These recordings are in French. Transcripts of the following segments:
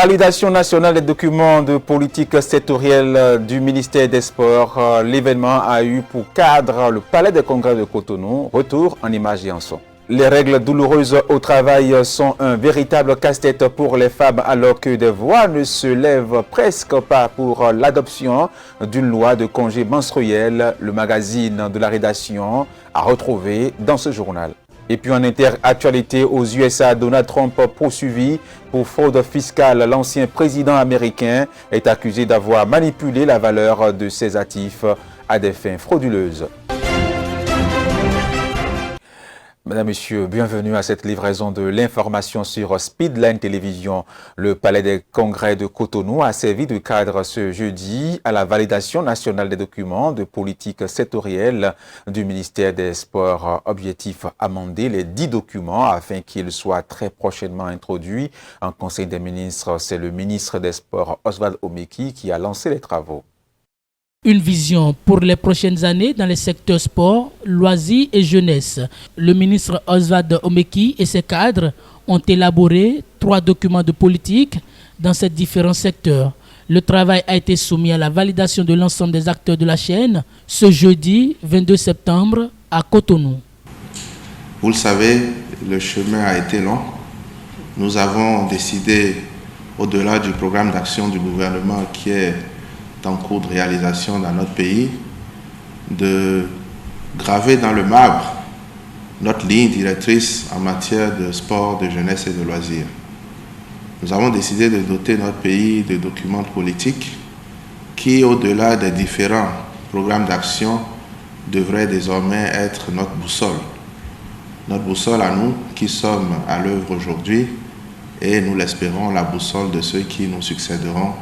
Validation nationale des documents de politique sectorielle du ministère des Sports. L'événement a eu pour cadre le Palais des Congrès de Cotonou. Retour en images et en son. Les règles douloureuses au travail sont un véritable casse-tête pour les femmes alors que des voix ne se lèvent presque pas pour l'adoption d'une loi de congé menstruel. Le magazine de la rédaction a retrouvé dans ce journal. Et puis en interactualité aux USA, Donald Trump poursuivi pour fraude fiscale. L'ancien président américain est accusé d'avoir manipulé la valeur de ses actifs à des fins frauduleuses. Mesdames, Messieurs, bienvenue à cette livraison de l'information sur Speedline Télévision. Le Palais des Congrès de Cotonou a servi de cadre ce jeudi à la validation nationale des documents de politique sectorielle du ministère des Sports. Objectif amender les 10 documents afin qu'ils soient très prochainement introduits en Conseil des ministres. C'est le ministre des Sports, Oswald Omeki, qui a lancé les travaux. Une vision pour les prochaines années dans les secteurs sport, loisirs et jeunesse. Le ministre Oswald Omeki et ses cadres ont élaboré 3 documents de politique dans ces différents secteurs. Le travail a été soumis à la validation de l'ensemble des acteurs de la chaîne ce jeudi 22 septembre à Cotonou. Vous le savez, le chemin a été long. Nous avons décidé, au-delà du programme d'action du gouvernement qui est en cours de réalisation dans notre pays, de graver dans le marbre notre ligne directrice en matière de sport, de jeunesse et de loisirs. Nous avons décidé de doter notre pays de documents politiques qui, au-delà des différents programmes d'action, devraient désormais être notre boussole. Notre boussole à nous qui sommes à l'œuvre aujourd'hui et, nous l'espérons, la boussole de ceux qui nous succéderont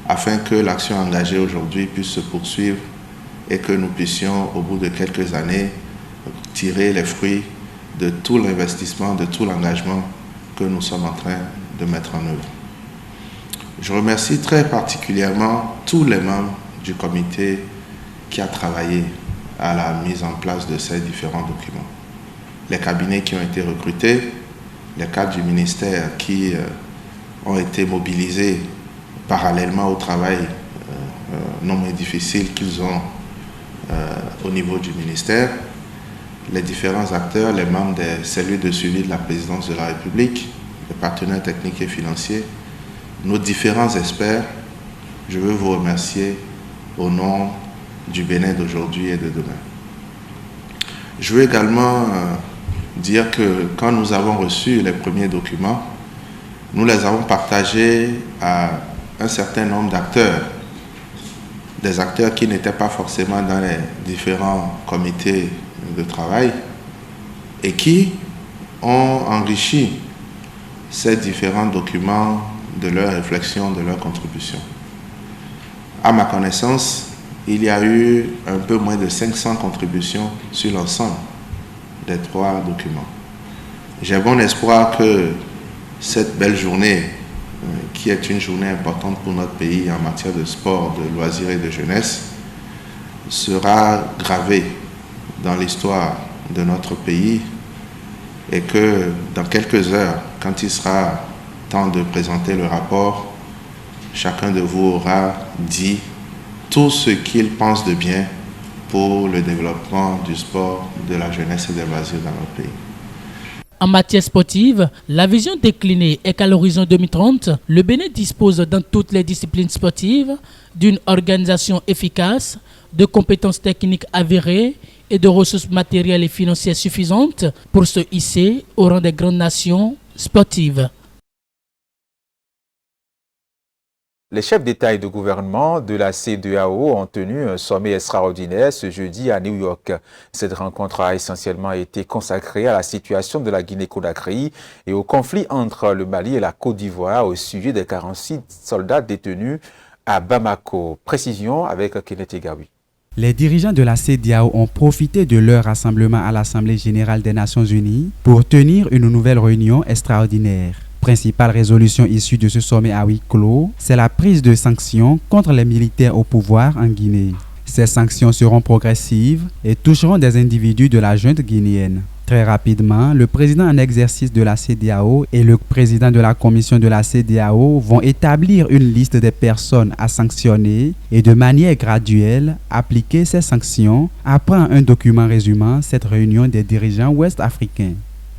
afin que l'action engagée aujourd'hui puisse se poursuivre et que nous puissions, au bout de quelques années, tirer les fruits de tout l'investissement, de tout l'engagement que nous sommes en train de mettre en œuvre. Je remercie très particulièrement tous les membres du comité qui a travaillé à la mise en place de ces différents documents. Les cabinets qui ont été recrutés, les cadres du ministère qui ont été mobilisés parallèlement au travail non moins difficile qu'ils ont au niveau du ministère, les différents acteurs, les membres des cellules de suivi de la présidence de la République, les partenaires techniques et financiers, nos différents experts, je veux vous remercier au nom du Bénin d'aujourd'hui et de demain. Je veux également dire que quand nous avons reçu les premiers documents, nous les avons partagés à un certain nombre d'acteurs, des acteurs qui n'étaient pas forcément dans les différents comités de travail et qui ont enrichi ces différents documents de leurs réflexions, de leurs contributions. À ma connaissance, il y a eu un peu moins de 500 contributions sur l'ensemble des 3 documents. J'ai bon espoir que cette belle journée, qui est une journée importante pour notre pays en matière de sport, de loisirs et de jeunesse, sera gravée dans l'histoire de notre pays et que dans quelques heures, quand il sera temps de présenter le rapport, chacun de vous aura dit tout ce qu'il pense de bien pour le développement du sport, de la jeunesse et des loisirs dans notre pays. En matière sportive, la vision déclinée est qu'à l'horizon 2030, le Bénin dispose dans toutes les disciplines sportives d'une organisation efficace, de compétences techniques avérées et de ressources matérielles et financières suffisantes pour se hisser au rang des grandes nations sportives. Les chefs d'État et de gouvernement de la CEDEAO ont tenu un sommet extraordinaire ce jeudi à New York. Cette rencontre a essentiellement été consacrée à la situation de la Guinée-Conakry et au conflit entre le Mali et la Côte d'Ivoire au sujet des 46 soldats détenus à Bamako. Précision avec Kenneth Egawi. Les dirigeants de la CEDEAO ont profité de leur rassemblement à l'Assemblée générale des Nations unies pour tenir une nouvelle réunion extraordinaire. Principale résolution issue de ce sommet à huis clos, c'est la prise de sanctions contre les militaires au pouvoir en Guinée. Ces sanctions seront progressives et toucheront des individus de la junte guinéenne. Très rapidement, le président en exercice de la CEDEAO et le président de la commission de la CEDEAO vont établir une liste des personnes à sanctionner et de manière graduelle appliquer ces sanctions après un document résumant cette réunion des dirigeants ouest-africains.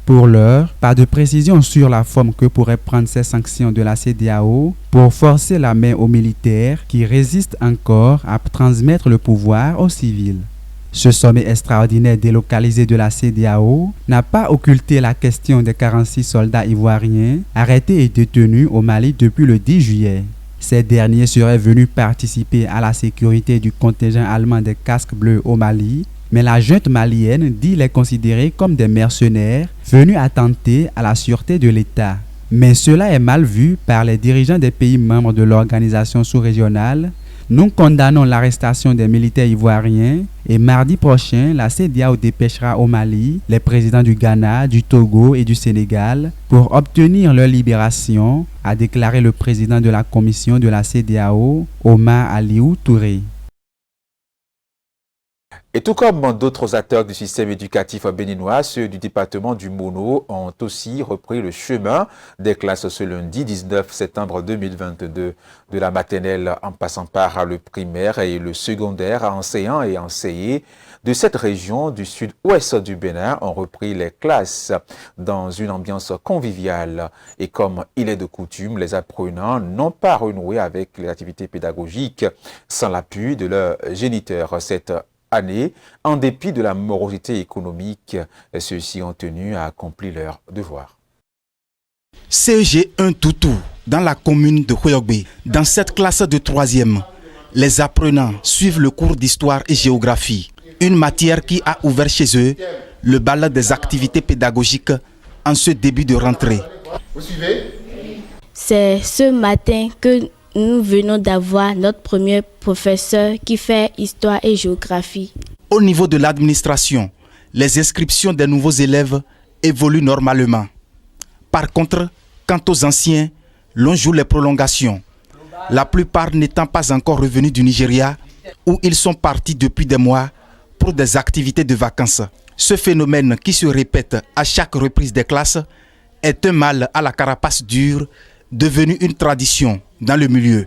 Pour l'heure, pas de précision sur la forme que pourraient prendre ces sanctions de la CEDEAO pour forcer la main aux militaires qui résistent encore à transmettre le pouvoir aux civils. Ce sommet extraordinaire délocalisé de la CEDEAO n'a pas occulté la question des 46 soldats ivoiriens arrêtés et détenus au Mali depuis le 10 juillet. Ces derniers seraient venus participer à la sécurité du contingent allemand des casques bleus au Mali, mais la junte malienne dit les considérer comme des mercenaires venus attenter à la sûreté de l'État. Mais cela est mal vu par les dirigeants des pays membres de l'organisation sous-régionale. Nous condamnons l'arrestation des militaires ivoiriens et mardi prochain, la CEDEAO dépêchera au Mali les présidents du Ghana, du Togo et du Sénégal pour obtenir leur libération, a déclaré le président de la commission de la CEDEAO, Omar Aliou Touré. Et tout comme d'autres acteurs du système éducatif béninois, ceux du département du Mono ont aussi repris le chemin des classes ce lundi 19 septembre 2022. De la maternelle en passant par le primaire et le secondaire, enseignants et enseignés de cette région du sud-ouest du Bénin ont repris les classes dans une ambiance conviviale. Et comme il est de coutume, les apprenants n'ont pas renoué avec les activités pédagogiques sans l'appui de leurs géniteurs. Cette année, en dépit de la morosité économique, ceux-ci ont tenu à accomplir leur devoir. CEG 1 Toutou, dans la commune de Khoyogbe. Dans cette classe de 3e, les apprenants suivent le cours d'histoire et géographie, une matière qui a ouvert chez eux le bal des activités pédagogiques en ce début de rentrée. Vous suivez? C'est ce matin que nous venons d'avoir notre premier professeur qui fait histoire et géographie. Au niveau de l'administration, les inscriptions des nouveaux élèves évoluent normalement. Par contre, quant aux anciens, l'on joue les prolongations. La plupart n'étant pas encore revenus du Nigeria, où ils sont partis depuis des mois pour des activités de vacances. Ce phénomène qui se répète à chaque reprise des classes est un mal à la carapace dure, devenu une tradition dans le milieu,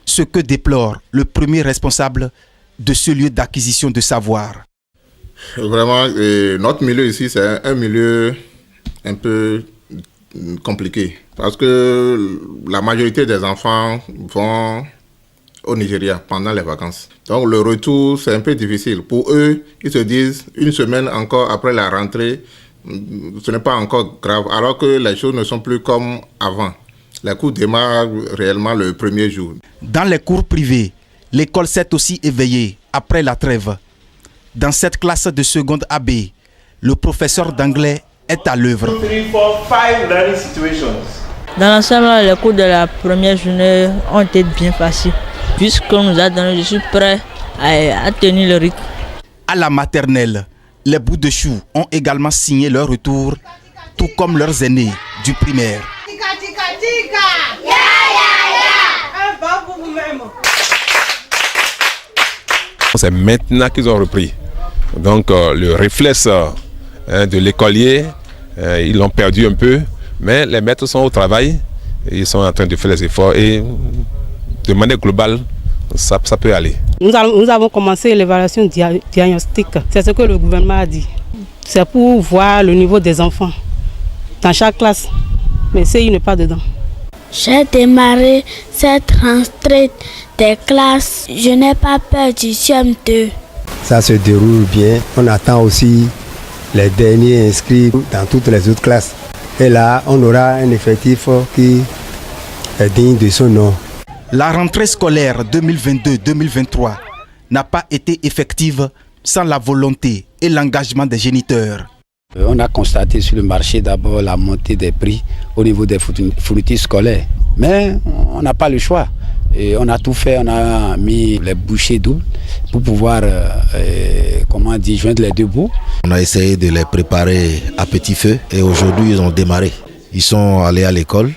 ce que déplore le premier responsable de ce lieu d'acquisition de savoir. Vraiment, notre milieu ici, c'est un milieu un peu compliqué parce que la majorité des enfants vont au Nigeria pendant les vacances. Donc le retour, c'est un peu difficile. Pour eux, ils se disent une semaine encore après la rentrée, ce n'est pas encore grave, alors que les choses ne sont plus comme avant. Les cours démarrent réellement le premier jour. Dans les cours privés, l'école s'est aussi éveillée après la trêve. Dans cette classe de seconde AB, le professeur d'anglais est à l'œuvre. Dans l'ensemble, les cours de la première journée ont été bien faciles. Puisqu'on nous a donné, je suis prêt à tenir le rythme. À la maternelle, les bouts de chou ont également signé leur retour, tout comme leurs aînés du primaire. C'est maintenant qu'ils ont repris. Donc le réflexe de l'écolier, ils l'ont perdu un peu, mais les maîtres sont au travail, ils sont en train de faire les efforts et de manière globale, ça peut aller. Nous avons commencé l'évaluation diagnostique, c'est ce que le gouvernement a dit. C'est pour voir le niveau des enfants dans chaque classe, mais CI n'est pas dedans. J'ai démarré cette rentrée des classes. Je n'ai pas peur du CM2. Ça se déroule bien. On attend aussi les derniers inscrits dans toutes les autres classes. Et là, on aura un effectif qui est digne de son nom. La rentrée scolaire 2022-2023 n'a pas été effective sans la volonté et l'engagement des géniteurs. On a constaté sur le marché d'abord la montée des prix au niveau des fournitures scolaires. Mais on n'a pas le choix. Et on a tout fait, on a mis les bouchées doubles pour pouvoir joindre les deux bouts. On a essayé de les préparer à petit feu et aujourd'hui ils ont démarré. Ils sont allés à l'école,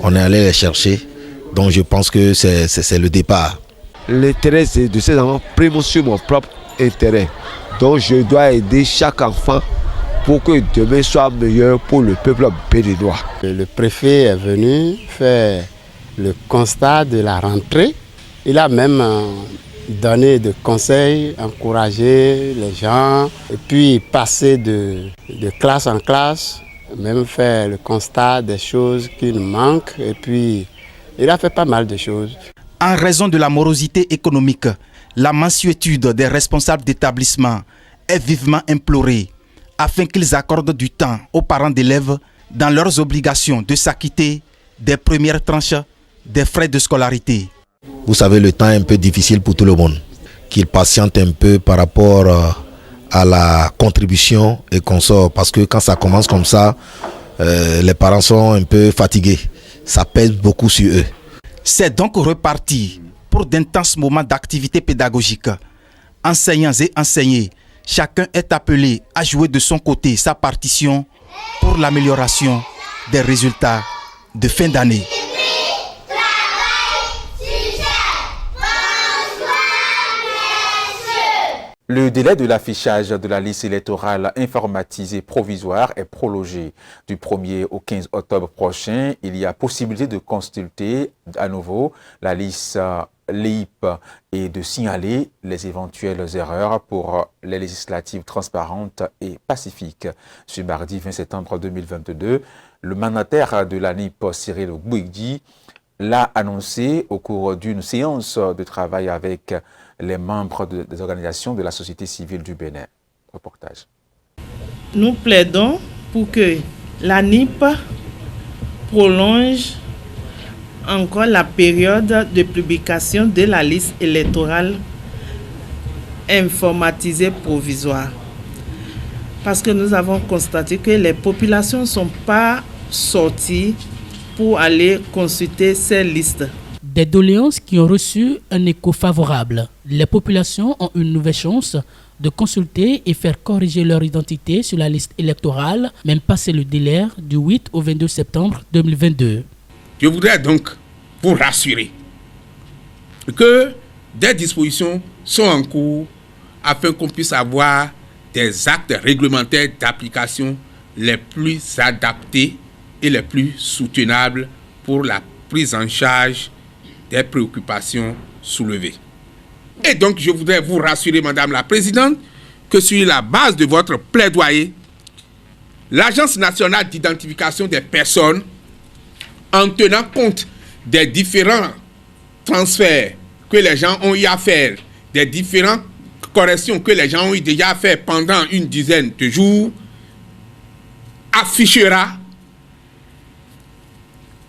on est allé les chercher. Donc je pense que c'est le départ. L'intérêt de ces enfants prime sur mon propre intérêt. Donc je dois aider chaque enfant pour que demain soit meilleur pour le peuple béninois. Le préfet est venu faire le constat de la rentrée. Il a même donné des conseils, encouragé les gens, et puis passer de classe en classe, même faire le constat des choses qui nous manquent, et puis il a fait pas mal de choses. En raison de la morosité économique, la mansuétude des responsables d'établissement est vivement implorée afin qu'ils accordent du temps aux parents d'élèves dans leurs obligations de s'acquitter des premières tranches des frais de scolarité. Vous savez, le temps est un peu difficile pour tout le monde. Qu'ils patientent un peu par rapport à la contribution et qu'on sort. Parce que quand ça commence comme ça, les parents sont un peu fatigués. Ça pèse beaucoup sur eux. C'est donc reparti pour d'intenses moments d'activité pédagogique. Enseignants et enseignés, chacun est appelé à jouer de son côté sa partition pour l'amélioration des résultats de fin d'année. Le délai de l'affichage de la liste électorale informatisée provisoire est prolongé du 1er au 15 octobre prochain. Il y a possibilité de consulter à nouveau la liste LEIP et de signaler les éventuelles erreurs pour les législatives transparentes et pacifiques. Ce mardi 20 septembre 2022, le mandataire de la NIP, Cyril Bouyguedi, l'a annoncé au cours d'une séance de travail avec les membres des organisations de la société civile du Bénin. Reportage. Nous plaidons pour que la NIP prolonge encore la période de publication de la liste électorale informatisée provisoire. Parce que nous avons constaté que les populations ne sont pas sorties pour aller consulter ces listes. Des doléances qui ont reçu un écho favorable. Les populations ont une nouvelle chance de consulter et faire corriger leur identité sur la liste électorale, même passé le délai du 8 au 22 septembre 2022. Je voudrais donc vous rassurer que des dispositions sont en cours afin qu'on puisse avoir des actes réglementaires d'application les plus adaptés et les plus soutenables pour la prise en charge des préoccupations soulevées. Et donc, je voudrais vous rassurer, Madame la Présidente, que sur la base de votre plaidoyer, l'Agence nationale d'identification des personnes, en tenant compte des différents transferts que les gens ont eu à faire, des différentes corrections que les gens ont eu déjà à faire pendant une dizaine de jours, affichera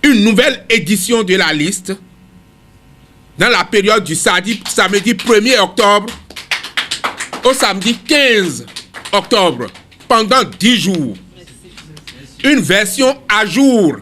une nouvelle édition de la liste dans la période du samedi 1er octobre au samedi 15 octobre, pendant 10 jours. Une version à jour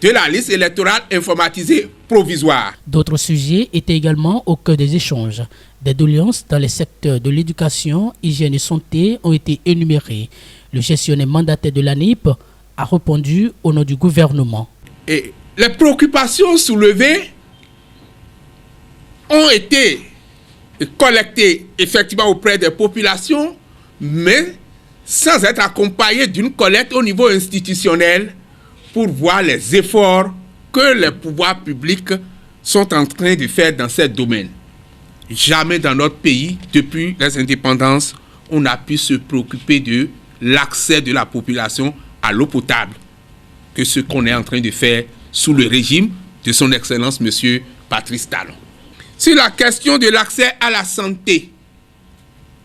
de la liste électorale informatisée provisoire. D'autres sujets étaient également au cœur des échanges. Des doléances dans les secteurs de l'éducation, hygiène et santé ont été énumérées. Le gestionnaire mandataire de la NIP a répondu au nom du gouvernement. Et les préoccupations soulevées ont été collectées effectivement auprès des populations, mais sans être accompagnées d'une collecte au niveau institutionnel pour voir les efforts que les pouvoirs publics sont en train de faire dans ce domaine. Jamais dans notre pays, depuis les indépendances, on a pu se préoccuper de l'accès de la population à l'eau potable que ce qu'on est en train de faire sous le régime de son Excellence M. Patrice Talon. Sur la question de l'accès à la santé,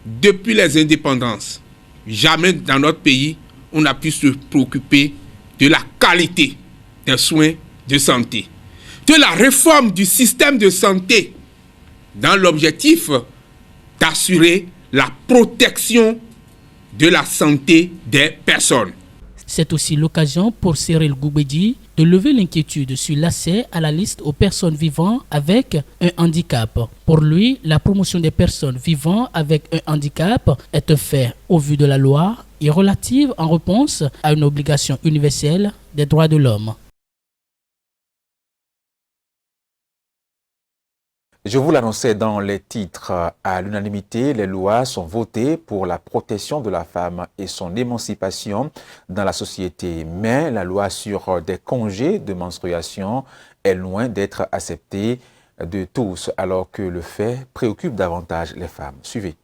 depuis les indépendances, jamais dans notre pays, on n'a pu se préoccuper de la qualité des soins de santé, de la réforme du système de santé, dans l'objectif d'assurer la protection de la santé des personnes. C'est aussi l'occasion pour Cyril Bouyguedi de lever l'inquiétude sur l'accès à la liste aux personnes vivant avec un handicap. Pour lui, la promotion des personnes vivant avec un handicap est un fait au vu de la loi et relative en réponse à une obligation universelle des droits de l'homme. Je vous l'annonçais dans les titres. À l'unanimité, les lois sont votées pour la protection de la femme et son émancipation dans la société. Mais la loi sur des congés de menstruation est loin d'être acceptée de tous, alors que le fait préoccupe davantage les femmes. Suivez.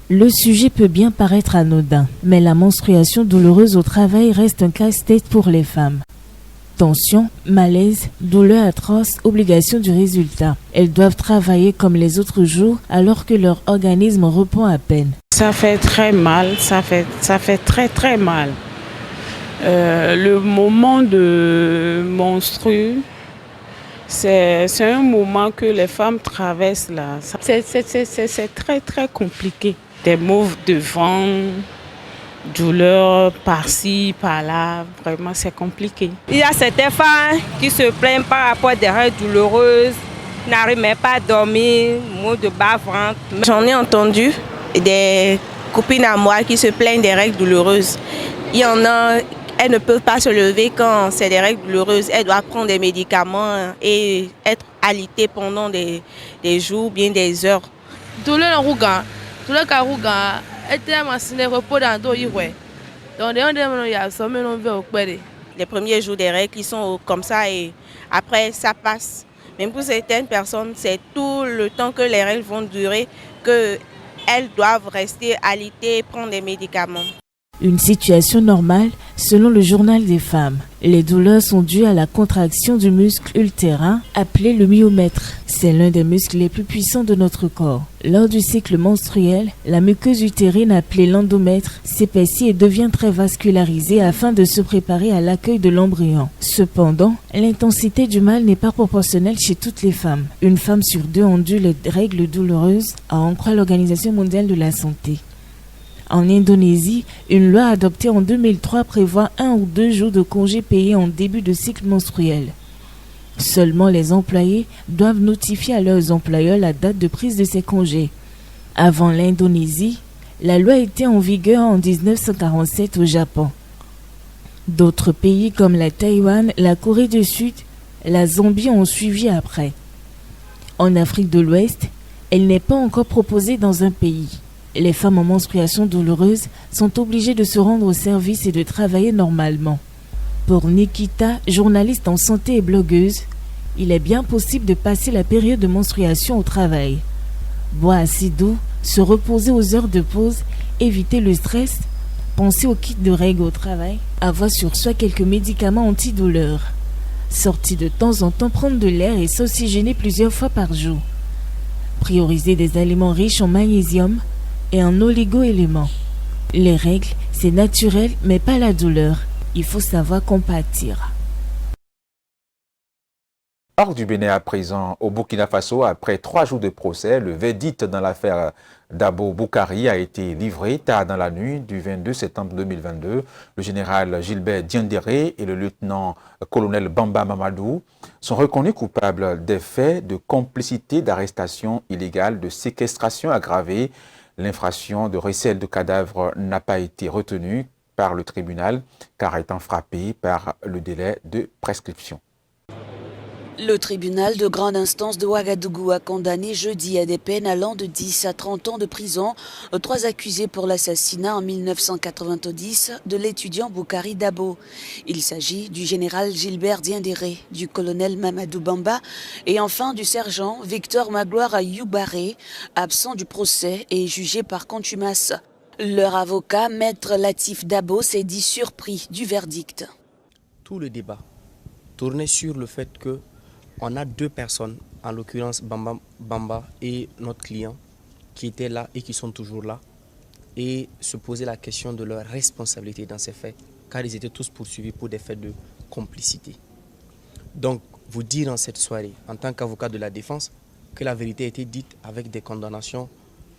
Le sujet peut bien paraître anodin, mais la menstruation douloureuse au travail reste un casse-tête pour les femmes. Tension, malaise, douleur atroce, obligation du résultat. Elles doivent travailler comme les autres jours alors que leur organisme repond à peine. Ça fait très mal, ça fait très mal. Le moment de menstru, c'est un moment que les femmes traversent là. C'est très compliqué. Des maux de ventre, douleur par-ci, par-là, vraiment c'est compliqué. Il y a certaines femmes qui se plaignent par rapport à des règles douloureuses, n'arrivent même pas à dormir, maux de bas-ventre. J'en ai entendu des copines à moi qui se plaignent des règles douloureuses. Il y en a, elles ne peuvent pas se lever quand c'est des règles douloureuses. Elles doivent prendre des médicaments et être alitées pendant des jours, bien des heures. Douleur en rouga, douleur en rouga. Les premiers jours des règles qui sont comme ça et après ça passe. Même pour certaines personnes, c'est tout le temps que les règles vont durer qu'elles doivent rester alitées et prendre des médicaments. Une situation normale selon le journal des femmes. Les douleurs sont dues à la contraction du muscle utérin appelé le myomètre. C'est l'un des muscles les plus puissants de notre corps. Lors du cycle menstruel, la muqueuse utérine appelée l'endomètre s'épaissit et devient très vascularisée afin de se préparer à l'accueil de l'embryon. Cependant, l'intensité du mal n'est pas proportionnelle chez toutes les femmes. Une femme sur deux endure les règles douloureuses, à en croire l'Organisation mondiale de la santé. En Indonésie, une loi adoptée en 2003 prévoit 1 ou 2 jours de congés payés en début de cycle menstruel. Seulement les employés doivent notifier à leurs employeurs la date de prise de ces congés. Avant l'Indonésie, la loi était en vigueur en 1947 au Japon. D'autres pays comme la Taïwan, la Corée du Sud, la Zambie ont suivi après. En Afrique de l'Ouest, elle n'est pas encore proposée dans un pays. Les femmes en menstruation douloureuse sont obligées de se rendre au service et de travailler normalement. Pour Nikita, journaliste en santé et blogueuse, il est bien possible de passer la période de menstruation au travail. Boire assez d'eau, se reposer aux heures de pause, éviter le stress, penser au kit de règles au travail, avoir sur soi quelques médicaments antidouleurs. Sortir de temps en temps prendre de l'air et s'oxygéner plusieurs fois par jour. Prioriser des aliments riches en magnésium et en oligo-éléments. Les règles, c'est naturel, mais pas la douleur. Il faut savoir compatir. Hors du Bénin à présent, au Burkina Faso, après 3 jours de procès, le verdict dans l'affaire Dabo Boukari a été livré tard dans la nuit du 22 septembre 2022. Le général Gilbert Diendéré et le lieutenant-colonel Bamba Mamadou sont reconnus coupables des faits de complicité d'arrestation illégale, de séquestration aggravée. L'infraction de recel de cadavres n'a pas été retenue par le tribunal car étant frappée par le délai de prescription. Le tribunal de grande instance de Ouagadougou a condamné jeudi à des peines allant de 10 à 30 ans de prison 3 accusés pour l'assassinat en 1990 de l'étudiant Boukari Dabo. Il s'agit du général Gilbert Diendéré, du colonel Mamadou Bamba et enfin du sergent Victor Magloire Ayoubaré, absent du procès et jugé par contumace. Leur avocat, maître Latif Dabo, s'est dit surpris du verdict. Tout le débat tournait sur le fait que on a 2 personnes, en l'occurrence Bamba et notre client, qui étaient là et qui sont toujours là, et se poser la question de leur responsabilité dans ces faits, car ils étaient tous poursuivis pour des faits de complicité. Donc, vous dire en cette soirée, en tant qu'avocat de la défense, que la vérité a été dite avec des condamnations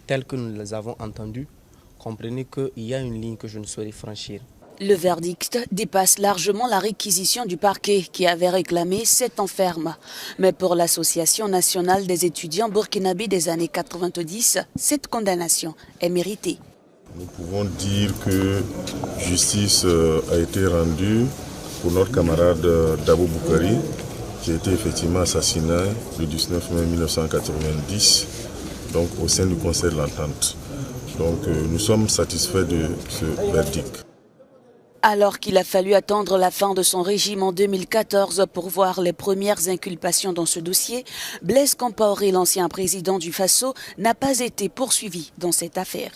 telles que nous les avons entendues, comprenez qu'il y a une ligne que je ne saurais franchir. Le verdict dépasse largement la réquisition du parquet qui avait réclamé 7 ans ferme. Mais pour l'Association nationale des étudiants burkinabés des années 90, cette condamnation est méritée. Nous pouvons dire que justice a été rendue pour notre camarade Dabo Boukari qui a été effectivement assassiné le 19 mai 1990, donc au sein du Conseil de l'Entente. Donc nous sommes satisfaits de ce verdict. Alors qu'il a fallu attendre la fin de son régime en 2014 pour voir les premières inculpations dans ce dossier, Blaise Compaoré, l'ancien président du Faso, n'a pas été poursuivi dans cette affaire.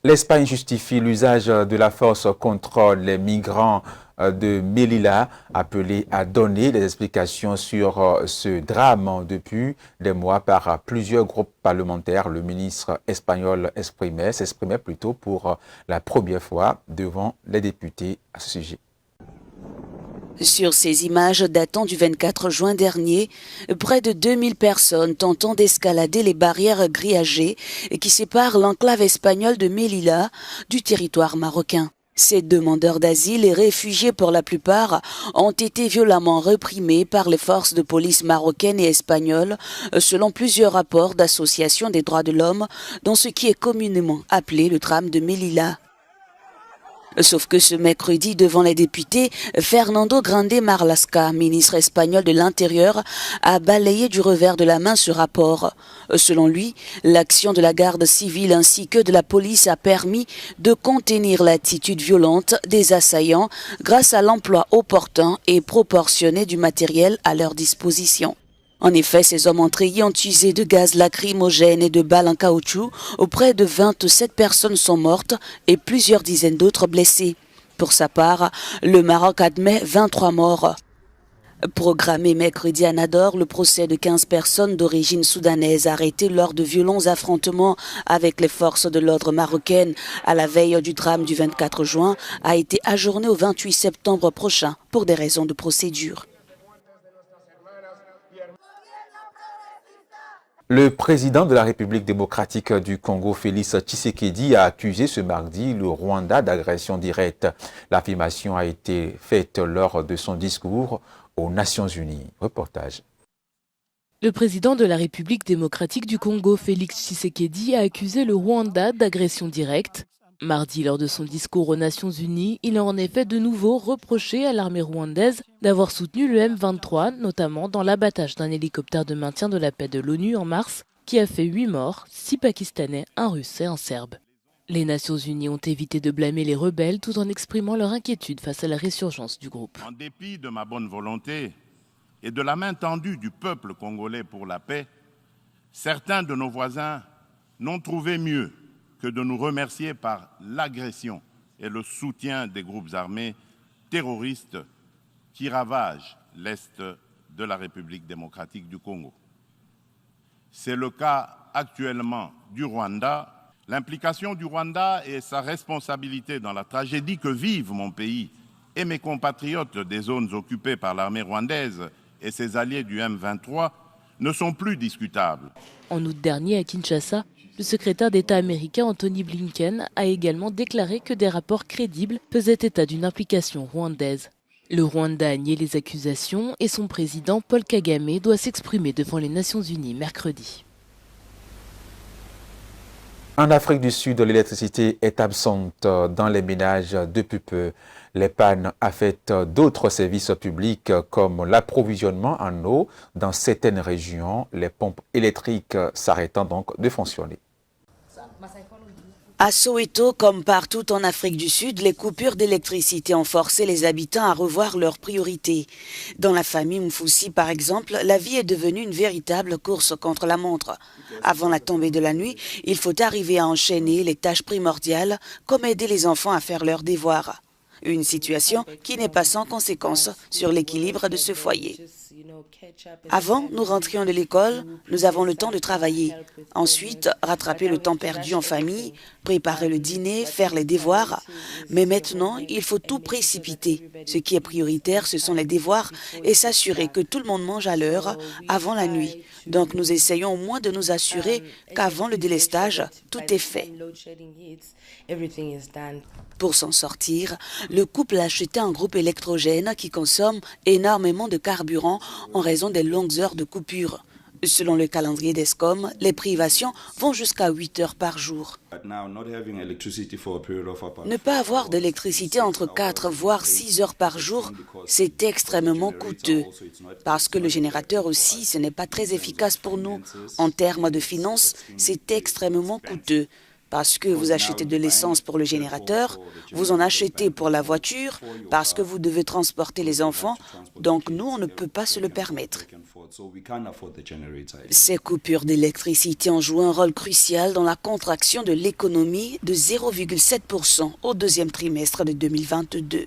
L'Espagne justifie l'usage de la force contre les migrants de Melilla, appelés à donner des explications sur ce drame depuis des mois par plusieurs groupes parlementaires. Le ministre espagnol s'exprimait plutôt pour la première fois devant les députés à ce sujet. Sur ces images datant du 24 juin dernier, près de 2000 personnes tentant d'escalader les barrières grillagées qui séparent l'enclave espagnole de Melilla du territoire marocain. Ces demandeurs d'asile et réfugiés pour la plupart ont été violemment reprimés par les forces de police marocaines et espagnoles, selon plusieurs rapports d'associations des droits de l'homme, dans ce qui est communément appelé le drame de Melilla. Sauf que ce mercredi, devant les députés, Fernando Grande Marlaska, ministre espagnol de l'Intérieur, a balayé du revers de la main ce rapport. Selon lui, l'action de la garde civile ainsi que de la police a permis de contenir l'attitude violente des assaillants grâce à l'emploi opportun et proportionné du matériel à leur disposition. En effet, ces hommes entrayés ont usé de gaz lacrymogène et de balles en caoutchouc. Près de 27 personnes sont mortes et plusieurs dizaines d'autres blessées. Pour sa part, le Maroc admet 23 morts. Programmé mercredi à Nador, le procès de 15 personnes d'origine soudanaise arrêtées lors de violents affrontements avec les forces de l'ordre marocaines à la veille du drame du 24 juin a été ajourné au 28 septembre prochain pour des raisons de procédure. Le président de la République démocratique du Congo, Félix Tshisekedi, a accusé ce mardi le Rwanda d'agression directe. L'affirmation a été faite lors de son discours aux Nations Unies. Reportage. Le président de la République démocratique du Congo, Félix Tshisekedi, a accusé le Rwanda d'agression directe. Mardi, lors de son discours aux Nations Unies, il a en effet de nouveau reproché à l'armée rwandaise d'avoir soutenu le M23, notamment dans l'abattage d'un hélicoptère de maintien de la paix de l'ONU en mars, qui a fait 8 morts, 6 Pakistanais, un Russe et un Serbe. Les Nations Unies ont évité de blâmer les rebelles tout en exprimant leur inquiétude face à la résurgence du groupe. En dépit de ma bonne volonté et de la main tendue du peuple congolais pour la paix, certains de nos voisins n'ont trouvé mieux que de nous remercier par l'agression et le soutien des groupes armés terroristes qui ravagent l'Est de la République démocratique du Congo. C'est le cas actuellement du Rwanda. L'implication du Rwanda et sa responsabilité dans la tragédie que vivent mon pays et mes compatriotes des zones occupées par l'armée rwandaise et ses alliés du M23 ne sont plus discutables. En août dernier, à Kinshasa, le secrétaire d'État américain Anthony Blinken a également déclaré que des rapports crédibles faisaient état d'une implication rwandaise. Le Rwanda a nié les accusations et son président Paul Kagame doit s'exprimer devant les Nations Unies mercredi. En Afrique du Sud, l'électricité est absente dans les ménages depuis peu. Les pannes affectent d'autres services publics comme l'approvisionnement en eau dans certaines régions, les pompes électriques s'arrêtant donc de fonctionner. À Soweto, comme partout en Afrique du Sud, les coupures d'électricité ont forcé les habitants à revoir leurs priorités. Dans la famille Mfoussi, par exemple, la vie est devenue une véritable course contre la montre. Avant la tombée de la nuit, il faut arriver à enchaîner les tâches primordiales, comme aider les enfants à faire leurs devoirs. Une situation qui n'est pas sans conséquences sur l'équilibre de ce foyer. Avant, nous rentrions de l'école, nous avons le temps de travailler. Ensuite, rattraper le temps perdu en famille, préparer le dîner, faire les devoirs. Mais maintenant, il faut tout précipiter. Ce qui est prioritaire, ce sont les devoirs et s'assurer que tout le monde mange à l'heure avant la nuit. Donc, nous essayons au moins de nous assurer qu'avant le délestage, tout est fait. Pour s'en sortir, le couple a acheté un groupe électrogène qui consomme énormément de carburant en raison des longues heures de coupure. Selon le calendrier d'Escom, les privations vont jusqu'à 8 heures par jour. Ne pas avoir d'électricité entre 4 voire 6 heures par jour, c'est extrêmement coûteux. Parce que le générateur aussi, ce n'est pas très efficace pour nous. En termes de finances, c'est extrêmement coûteux. Parce que vous achetez de l'essence pour le générateur, vous en achetez pour la voiture, parce que vous devez transporter les enfants, donc nous, on ne peut pas se le permettre. Ces coupures d'électricité ont joué un rôle crucial dans la contraction de l'économie de 0,7% au deuxième trimestre de 2022.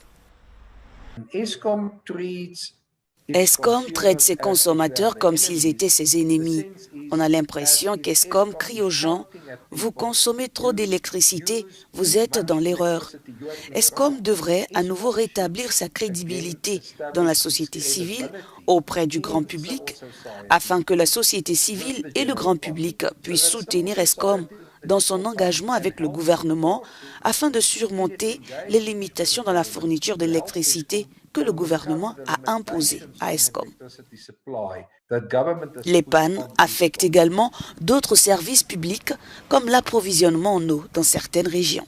Escom traite ses consommateurs comme s'ils étaient ses ennemis. On a l'impression qu'Escom crie aux gens « Vous consommez trop d'électricité, vous êtes dans l'erreur ». Escom devrait à nouveau rétablir sa crédibilité dans la société civile auprès du grand public, afin que la société civile et le grand public puissent soutenir Escom dans son engagement avec le gouvernement afin de surmonter les limitations dans la fourniture d'électricité que le gouvernement a imposées à Escom. Les pannes affectent également d'autres services publics comme l'approvisionnement en eau dans certaines régions.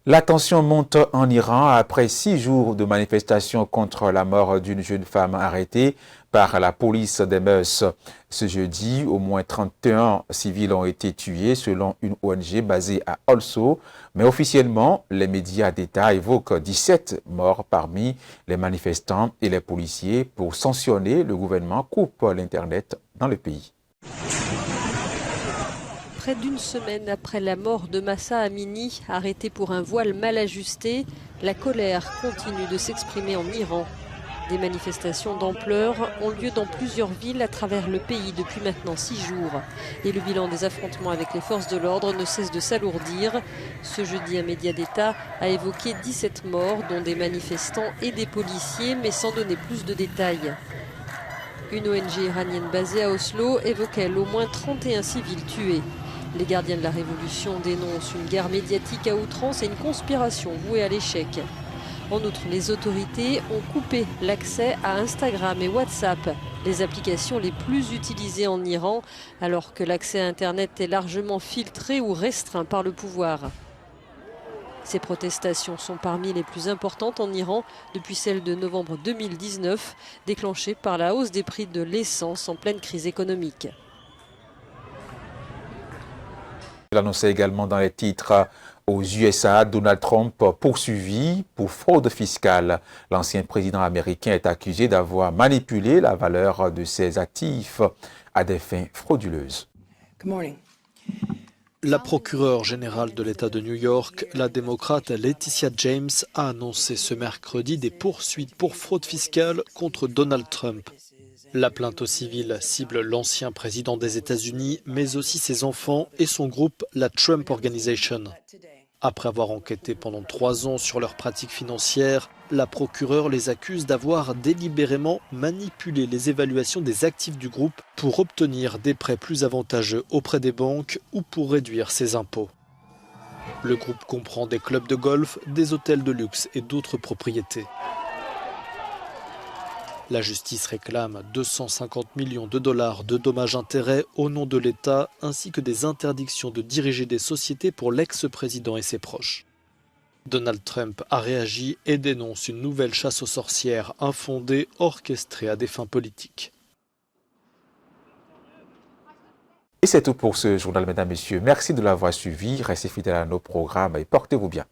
La tension monte en Iran après 6 jours de manifestations contre la mort d'une jeune femme arrêtée par la police des mœurs. Ce jeudi, au moins 31 civils ont été tués selon une ONG basée à Also. Mais officiellement, les médias d'État évoquent 17 morts parmi les manifestants et les policiers. Pour sanctionner, le gouvernement coupe l'Internet dans le pays. Près d'une semaine après la mort de Mahsa Amini, arrêté pour un voile mal ajusté, la colère continue de s'exprimer en Iran. Des manifestations d'ampleur ont lieu dans plusieurs villes à travers le pays depuis maintenant 6 jours. Et le bilan des affrontements avec les forces de l'ordre ne cesse de s'alourdir. Ce jeudi, un média d'État a évoqué 17 morts, dont des manifestants et des policiers, mais sans donner plus de détails. Une ONG iranienne basée à Oslo évoquait au moins 31 civils tués. Les gardiens de la Révolution dénoncent une guerre médiatique à outrance et une conspiration vouée à l'échec. En outre, les autorités ont coupé l'accès à Instagram et WhatsApp, les applications les plus utilisées en Iran, alors que l'accès à Internet est largement filtré ou restreint par le pouvoir. Ces protestations sont parmi les plus importantes en Iran depuis celle de novembre 2019, déclenchée par la hausse des prix de l'essence en pleine crise économique. Il annonçait également dans les titres aux USA, Donald Trump poursuivi pour fraude fiscale. L'ancien président américain est accusé d'avoir manipulé la valeur de ses actifs à des fins frauduleuses. La procureure générale de l'État de New York, la démocrate Letitia James, a annoncé ce mercredi des poursuites pour fraude fiscale contre Donald Trump. La plainte au civil cible l'ancien président des États-Unis, mais aussi ses enfants et son groupe, la Trump Organization. Après avoir enquêté pendant 3 ans sur leurs pratiques financières, la procureure les accuse d'avoir délibérément manipulé les évaluations des actifs du groupe pour obtenir des prêts plus avantageux auprès des banques ou pour réduire ses impôts. Le groupe comprend des clubs de golf, des hôtels de luxe et d'autres propriétés. La justice réclame 250 millions de dollars de dommages-intérêts au nom de l'État, ainsi que des interdictions de diriger des sociétés pour l'ex-président et ses proches. Donald Trump a réagi et dénonce une nouvelle chasse aux sorcières infondée, orchestrée à des fins politiques. Et c'est tout pour ce journal, mesdames, messieurs. Merci de l'avoir suivi. Restez fidèles à nos programmes et portez-vous bien.